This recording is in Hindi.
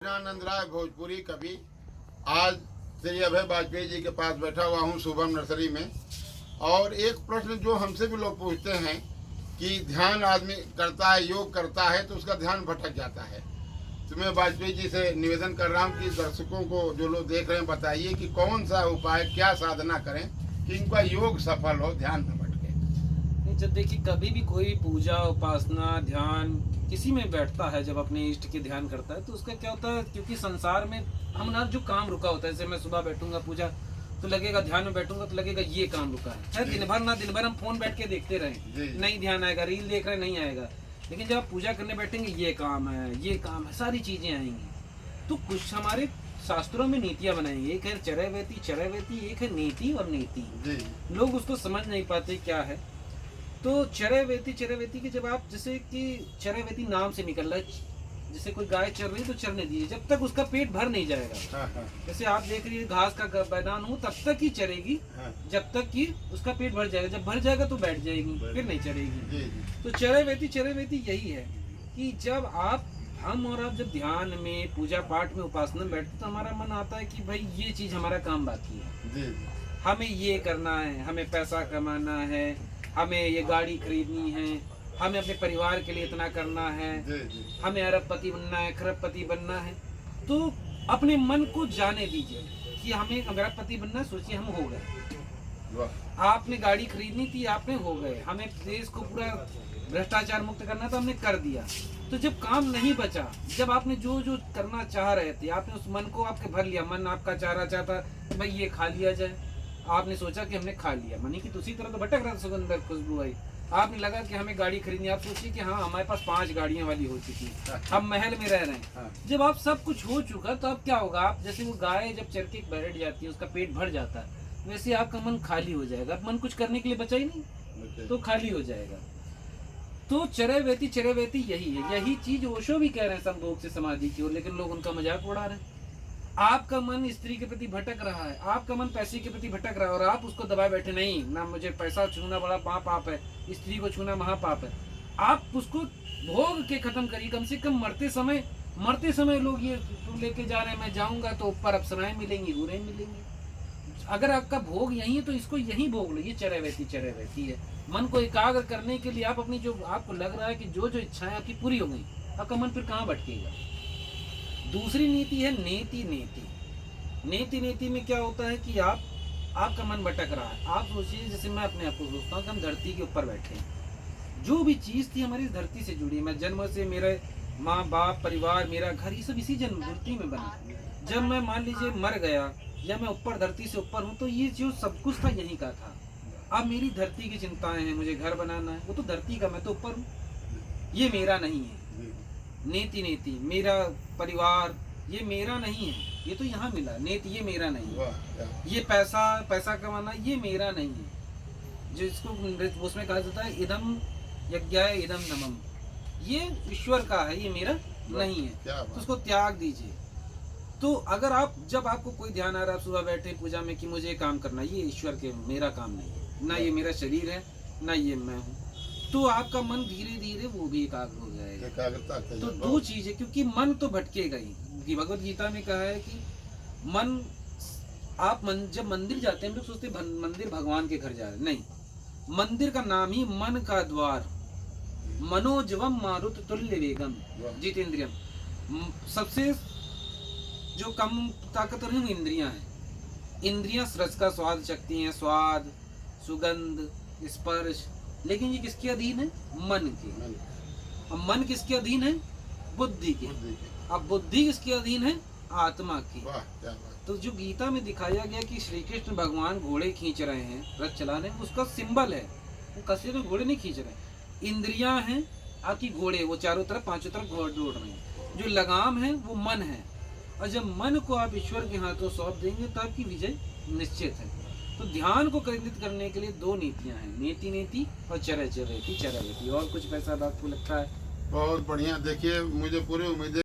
आनंद राय भोजपुरी कवि आज श्री अभय वाजपेयी जी के पास बैठा हुआ हूँ शुभम नर्सरी में। और एक प्रश्न जो हमसे भी लोग पूछते हैं कि ध्यान आदमी करता है, योग करता है तो उसका ध्यान भटक जाता है। तो मैं वाजपेयी जी से निवेदन कर रहा हूँ कि दर्शकों को जो लोग देख रहे हैं बताइए कि कौन सा उपाय, क्या साधना करें कि इनका योग सफल हो, ध्यान न भटके। जब देखिए कभी भी कोई पूजा, उपासना, ध्यान किसी में बैठता है, जब अपने इष्ट के ध्यान करता है तो उसका क्या होता है, क्योंकि संसार में हमारा जो काम रुका होता है, जैसे मैं सुबह बैठूंगा पूजा तो लगेगा, ध्यान में बैठूंगा तो लगेगा ये काम रुका है। दिन भर हम फोन बैठ के देखते रहे, नहीं ध्यान आएगा, रील देख रहे नहीं आएगा। लेकिन जब आप पूजा करने बैठेंगे ये काम है, ये काम है, सारी चीजें आएंगी। तो कुछ हमारे शास्त्रों में नीतियां बनाएंगे, एक है चरैवेती, एक है नीति और नीति। लोग उसको समझ नहीं पाते क्या है। तो चरैवेती की जब आप, जैसे कि चरैवेती नाम से निकल रहा है, जैसे कोई गाय चर रही तो चरने दीजिए जब तक उसका पेट भर नहीं जाएगा। जैसे आप देख रही है घास का मैदान हो तब तक ही चरेगी जब तक कि उसका पेट भर जाएगा, जब भर जाएगा तो बैठ जाएगी, फिर नहीं चरेगी। तो चरैवेती यही है कि जब हम और आप जब ध्यान में, पूजा पाठ में, उपासना में बैठते तो हमारा मन आता है कि भाई ये चीज हमारा काम बाकी है, हमें ये करना है, हमें पैसा कमाना है, हमें ये गाड़ी खरीदनी है, हमें अपने परिवार के लिए इतना करना है, हमें अरबपति बनना है, खरबपति बनना है। तो अपने मन को जाने दीजिए कि हमें अरबपति बनना है, सोचिए हम हो गए। आपने गाड़ी खरीदनी थी, आपने हो गए। हमें देश को पूरा भ्रष्टाचार मुक्त करना तो हमने कर दिया। तो जब काम नहीं बचा, जब आपने जो जो करना चाह रहे थे, आपने उस मन को आपके भर लिया, मन आपका चाहता भाई ये खा लिया जाए, आपने सोचा कि हमने खा लिया, मनी की दूसरी तरह तो भटक रहा था, सुगंधर खुशबू आई, आपने लगा कि हमें गाड़ी खरीदनी। आप सोचिए कि हाँ हमारे पास 5 गाड़ियां वाली हो चुकी, हम महल में रह रहे हैं। जब आप सब कुछ हो चुका तो अब क्या होगा, आप जैसे वो गाय जब चर के बैठ जाती है, उसका पेट भर जाता है, वैसे आपका मन खाली हो जाएगा। अब मन कुछ करने के लिए बचा ही नहीं तो खाली हो जाएगा। तो चरैवेती यही है, यही चीज ओशो भी कह रहे हैं संभोग से समाधि की ओर, लेकिन लोग उनका मजाक उड़ा रहे हैं। आपका मन स्त्री के प्रति भटक रहा है, आपका मन पैसे के प्रति भटक रहा है और आप उसको दबाए बैठे, नहीं ना मुझे पैसा छूना बड़ा महापाप है, स्त्री को छूना महापाप है। आप उसको भोग के खत्म करिए। कम से कम मरते समय लोग ये लेके जा रहे हैं, मैं जाऊंगा तो ऊपर अप्सराएं मिलेंगी, हूरें मिलेंगी। अगर आपका भोग यही है तो इसको यही भोग लो। ये चरैवेती है। मन को एकाग्र करने के लिए आप अपनी, जो आपको लग रहा है कि जो जो इच्छाएं आपकी पूरी हो गई, आपका मन फिर कहाँ भटकेगा। दूसरी नीति है नीति में क्या होता है कि आपका मन भटक रहा है। आप सोचिए, जैसे मैं अपने आप को सोचता हूँ कि हम धरती के ऊपर बैठे हैं, जो भी चीज थी हमारी धरती से जुड़ी है। मैं जन्म से, मेरे माँ बाप, परिवार, मेरा घर, ये सब इसी धरती में बना। जब मैं मान लीजिए मर गया या मैं ऊपर धरती से ऊपर हूँ तो ये जो सब कुछ था यहीं का था। अब मेरी धरती की चिंताएं हैं, मुझे घर बनाना है, वो तो धरती का, मैं तो ऊपर हूँ, ये मेरा नहीं है। नीति मेरा परिवार ये मेरा नहीं है, ये तो यहाँ मिला। नीति ये मेरा नहीं है। ये पैसा कमाना ये मेरा नहीं है, जो इसको उसमें कहा जाता है इदम यज्ञाय इदम नमम, ये ईश्वर का है, ये मेरा नहीं है, तो उसको त्याग दीजिए। तो अगर जब आपको कोई ध्यान आ रहा है, सुबह बैठे पूजा में कि मुझे काम करना, ये ईश्वर के, मेरा काम नहीं है, ना ये मेरा शरीर है, ना ये मैं हूँ, तो आपका मन धीरे धीरे वो भी एकाग्र हो जाएगा। तो 2 चीजें, क्योंकि मन तो भटकेगा ही। भगवत गीता में कहा है कि जब मंदिर जाते हैं, हम लोग सोचते हैं मंदिर भगवान के घर जा रहे हैं, नहीं, मंदिर का नाम ही मन का द्वार। मनोजवम मारुत तुल्य वेगम जितेंद्रियम। सबसे जो कम ताकतवर है इंद्रियां हैं। इंद्रियां रस का स्वाद चखती हैं, स्वाद, सुगंध, स्पर्श, लेकिन ये किसके अधीन है, मन के। अब मन किसके अधीन है, बुद्धि के। अब बुद्धि किसके अधीन है, आत्मा की। तो जो गीता में दिखाया गया कि श्री कृष्ण भगवान घोड़े खींच रहे हैं, रथ चला रहे हैं, उसका सिंबल है, वो कसरे में घोड़े नहीं खींच रहे। इंद्रियां हैं आपकी घोड़े, वो चारों तरफ, 5 तरफ घोड़े दौड़ रहे हैं। जो लगाम है वो मन है, और जब मन को आप ईश्वर के हाथों सौंप देंगे तो आपकी विजय निश्चित है। तो ध्यान को केंद्रित करने के लिए 2 नीतियां हैं, नीति और चरैवेती। और कुछ पैसा आपको लगता है? बहुत बढ़िया। देखिए, मुझे पूरी उम्मीद है